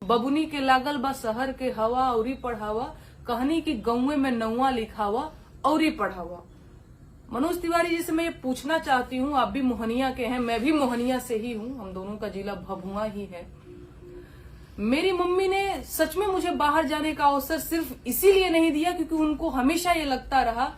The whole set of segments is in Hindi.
बबुनी के लागल बा शहर के हवा औरी पढ़ावा, कहानी की गौवे में नौवा लिखावा औरी पढ़ावा। मनोज तिवारी जी से मैं ये पूछना चाहती हूँ, आप भी मोहनिया के हैं, मैं भी मोहनिया से ही हूँ, हम दोनों का जिला भभुआ ही है। मेरी मम्मी ने सच में मुझे बाहर जाने का अवसर सिर्फ इसीलिए नहीं दिया क्योंकि उनको हमेशा ये लगता रहा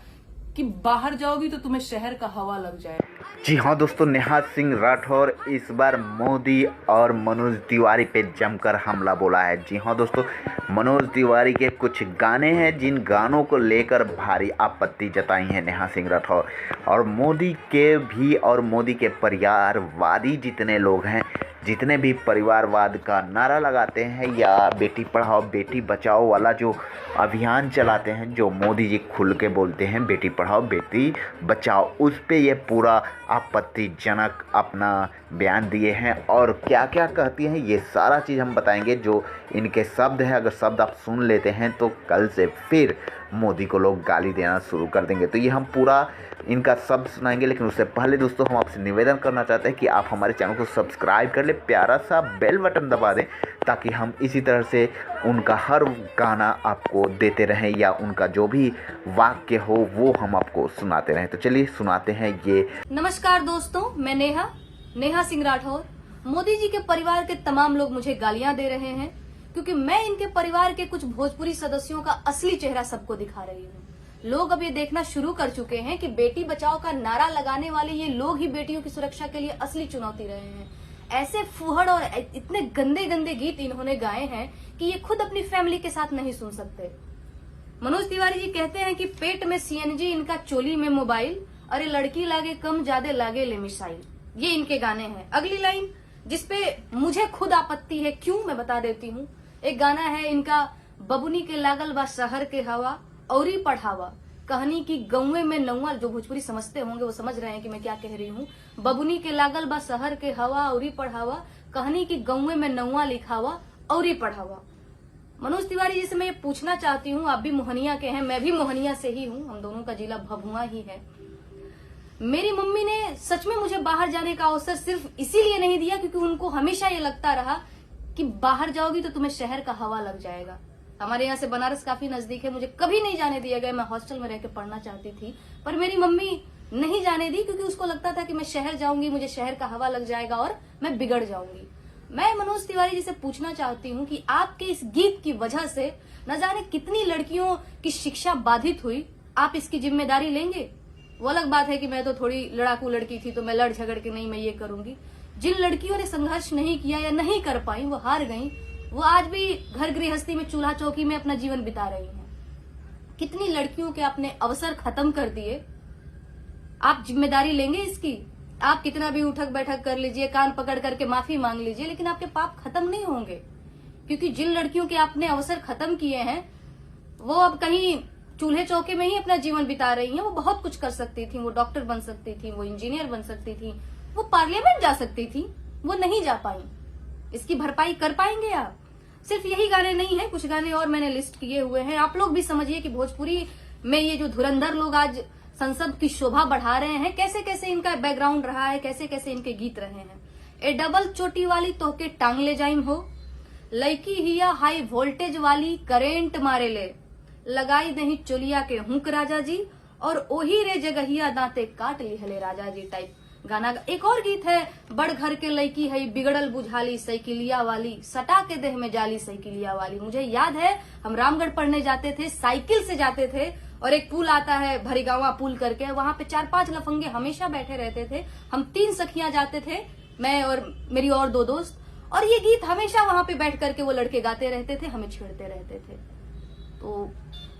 कि बाहर जाओगी तो तुम्हें शहर का हवा लग जाएगा। जी हाँ दोस्तों, नेहा सिंह राठौर इस बार मोदी और मनोज तिवारी पे जमकर हमला बोला है। जी हाँ दोस्तों, मनोज तिवारी के कुछ गाने हैं जिन गानों को लेकर भारी आपत्ति जताई है नेहा सिंह राठौर। और मोदी के भी और मोदी के परिवारवादी जितने लोग हैं, जितने भी परिवारवाद का नारा लगाते हैं या बेटी पढ़ाओ बेटी बचाओ वाला जो अभियान चलाते हैं, जो मोदी जी खुल के बोलते हैं बेटी पढ़ाओ बेटी बचाओ, उस पे ये पूरा आपत्तिजनक अपना बयान दिए हैं। और क्या क्या कहती हैं ये सारा चीज़ हम बताएंगे। जो इनके शब्द हैं, अगर शब्द आप सुन लेते हैं तो कल से फिर मोदी को लोग गाली देना शुरू कर देंगे। तो ये हम पूरा इनका शब्द सुनाएंगे, लेकिन उससे पहले दोस्तों हम आपसे निवेदन करना चाहते हैं कि आप हमारे चैनल को सब्सक्राइब कर ले, प्यारा सा बेल बटन दबा दें ताकि हम इसी तरह से उनका हर गाना आपको देते रहें या उनका जो भी वाक्य हो वो हम आपको सुनाते रहें। तो चलिए सुनाते हैं ये। नमस्कार दोस्तों, मैं नेहा सिंह राठौर। मोदी जी के परिवार के तमाम लोग मुझे गालियां दे रहे हैं क्योंकि मैं इनके परिवार के कुछ भोजपुरी सदस्यों का असली चेहरा सबको दिखा रही हूँ। लोग अब ये देखना शुरू कर चुके हैं कि बेटी बचाओ का नारा लगाने वाले ये लोग ही बेटियों की सुरक्षा के लिए असली चुनौती रहे हैं। ऐसे फुहड़ और इतने गंदे गंदे गीत इन्होंने गाए हैं कि ये खुद अपनी फैमिली के साथ नहीं सुन सकते। मनोज तिवारी जी कहते हैं कि पेट में सीएनजी, इनका चोली में मोबाइल, अरे लड़की लागे कम ज्यादा लागे ले मिसाइल। ये इनके गाने हैं। अगली लाइन जिसपे मुझे खुद आपत्ति है, क्यों मैं बता देती हूँ। एक गाना है इनका, बबुनी के लागल बा शहर के हवा औरी पढ़ावा, कहानी की गौवे में नौवा। जो भोजपुरी समझते होंगे वो समझ रहे हैं कि मैं क्या कह रही हूँ। बबुनी के लागल बा शहर के हवा औरी पढ़ावा, कहानी की गौवे में नौवा लिखावा औरी पढ़ावा। मनोज तिवारी जी से मैं ये पूछना चाहती हूँ, आप भी मोहनिया के हैं, मैं भी मोहनिया से ही हूँ, हम दोनों का जिला भभुआ ही है। मेरी मम्मी ने सच में मुझे बाहर जाने का अवसर सिर्फ इसीलिए नहीं दिया क्योंकि उनको हमेशा ये लगता रहा कि बाहर जाओगी तो तुम्हें शहर का हवा लग जाएगा। हमारे यहाँ से बनारस काफी नजदीक है, मुझे कभी नहीं जाने दिया गया। मैं हॉस्टल में रह के पढ़ना चाहती थी पर मेरी मम्मी नहीं जाने दी क्योंकि उसको लगता था कि मैं शहर जाऊंगी, मुझे शहर का हवा लग जाएगा और मैं बिगड़ जाऊंगी। मैं मनोज तिवारी जी से पूछना चाहती हूँ कि आपके इस गीत की वजह से न जाने कितनी लड़कियों की शिक्षा बाधित हुई, आप इसकी जिम्मेदारी लेंगे? वो अलग बात है कि मैं तो थोड़ी लड़ाकू लड़की थी तो मैं लड़ झगड़ के नहीं मैं ये करूंगी। जिन लड़कियों ने संघर्ष नहीं किया या नहीं कर पाई, वो हार गई, वो आज भी घर गृहस्थी में चूल्हा चौकी में अपना जीवन बिता रही हैं। कितनी लड़कियों के आपने अवसर खत्म कर दिए, आप जिम्मेदारी लेंगे इसकी? आप कितना भी उठक बैठक कर लीजिए, कान पकड़ करके माफी मांग लीजिए, लेकिन आपके पाप खत्म नहीं होंगे क्योंकि जिन लड़कियों के आपने अवसर खत्म किए हैं वो अब कहीं चूल्हे चौके में ही अपना जीवन बिता रही हैं। वो बहुत कुछ कर सकती थी, वो डॉक्टर बन सकती थी, वो इंजीनियर बन सकती थी, वो पार्लियामेंट जा सकती थी, वो नहीं जा पाई। इसकी भरपाई कर पाएंगे आप? सिर्फ यही गाने नहीं है, कुछ गाने और मैंने लिस्ट किए हुए हैं। आप लोग भी समझिए कि भोजपुरी में ये जो धुरंधर लोग आज संसद की शोभा बढ़ा रहे हैं, कैसे कैसे इनका बैकग्राउंड रहा है, कैसे कैसे इनके गीत रहे हैं। ए डबल चोटी वाली तोहके टांग ले जाइम हो, लड़की हिया हाई वोल्टेज वाली करेंट मारे ले, लगाई दही चोलिया के हुक राजा जी, और ओही रे जगहिया दांते काट लिहले राजा जी टाइप गाना। एक और गीत है, बड़ घर के लड़की है बिगड़ल बुझाली साइकिलिया वाली, सटा के देह में जाली साइकिलिया वाली। मुझे याद है हम रामगढ़ पढ़ने जाते थे, साइकिल से जाते थे और एक पुल आता है भरीगावा पुल करके, वहां पे 4-5 लफंगे हमेशा बैठे रहते थे। हम 3 सखियां जाते थे, मैं और मेरी और 2 दोस्त, और ये गीत हमेशा वहां पे बैठ करके वो लड़के गाते रहते थे, हमें छेड़ते रहते थे। तो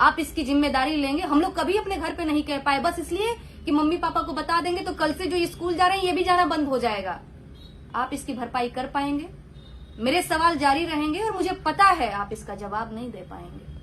आप इसकी जिम्मेदारी लेंगे? हम लोग कभी अपने घर पे नहीं कह पाए बस इसलिए कि मम्मी पापा को बता देंगे तो कल से जो स्कूल जा रहे हैं ये भी जाना बंद हो जाएगा। आप इसकी भरपाई कर पाएंगे? मेरे सवाल जारी रहेंगे और मुझे पता है आप इसका जवाब नहीं दे पाएंगे।